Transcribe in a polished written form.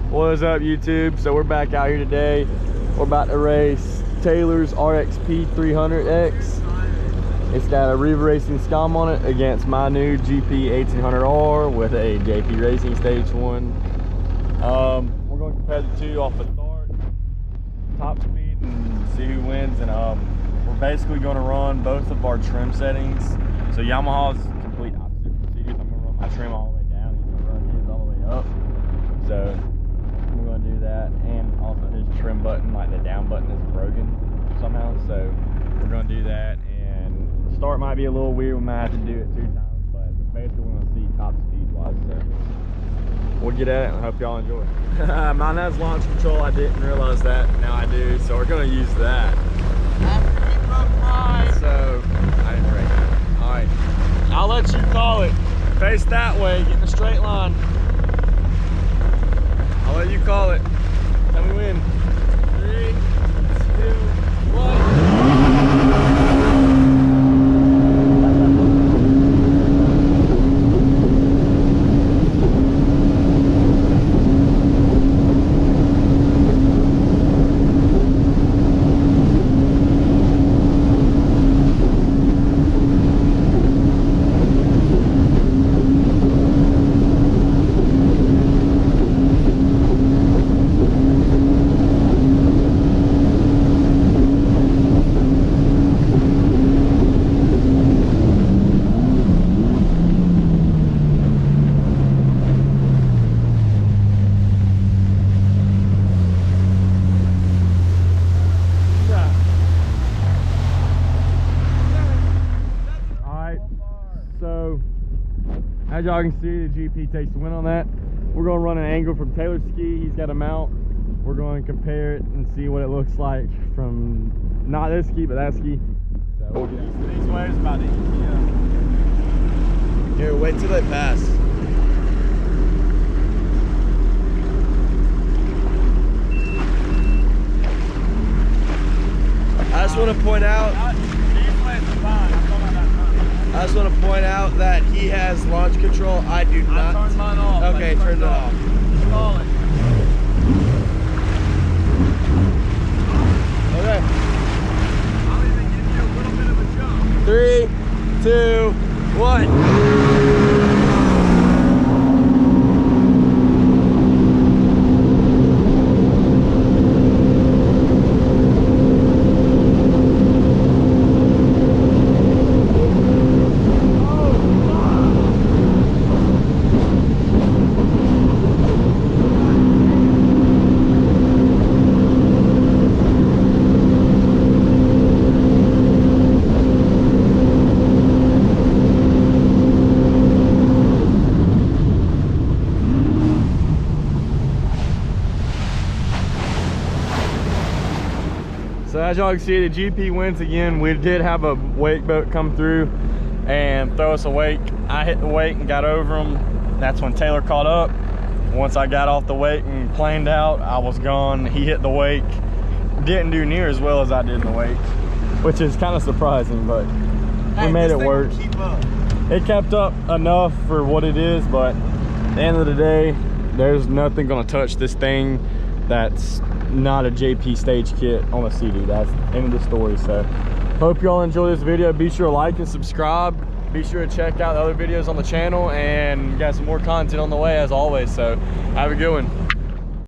What is up, YouTube? So we're back out here today. We're about to race Taylor's RXP 300X. It's got a Riva Racing scum on it against my new GP1800R with a JP Racing Stage 1. We're going to compare the two off the start, top speed, and see who wins. And we're basically going to run both of our trim settings. So Yamaha's complete opposite from Cedars. I'm going to run my trim all the way down. He's going to run his all the way up. So we're going to do that. And also his trim button, like the down button, is broken somehow. So we're going to do that. Start might be a little weird, we might have to do it 2 times, but basically we're gonna see top speed wise, so we'll get at it and I hope y'all enjoy. Mine has launch control, I didn't realize that, now I do, so we're gonna use that. So I didn't break it. Alright, I'll let you call it. Face that way, get in a straight line. I'll let you call it. Tell me when. 3, 2, 1. As y'all can see, the GP takes the win on that. We're going to run an angle from JETSKI. He's got a mount. We're going to compare it and see what it looks like from not this ski, but that ski. So we'll get used to these waves about 8 p.m. Here, wait till they pass. I just want to point out. I just want to point out that he has launch control. I do not. I turned mine off. Okay, turn it off. Call it. Okay. I'll even give you a little bit of a jump. 3, 2, 1. So as y'all can see, the GP wins again. We did have a wake boat come through and throw us a wake. I hit the wake and got over him. That's when Taylor caught up. Once I got off the wake and planed out, I was gone. He hit the wake. Didn't do near as well as I did in the wake, which is kind of surprising, but we made it work. It kept up enough for what it is, but at the end of the day, there's nothing gonna touch this thing that's not a JP stage kit on a CD. That's the end of the story. So hope you all enjoy this video. Be sure to like and subscribe. Be sure to check out the other videos on the channel, and we got some more content on the way as always. So have a good one.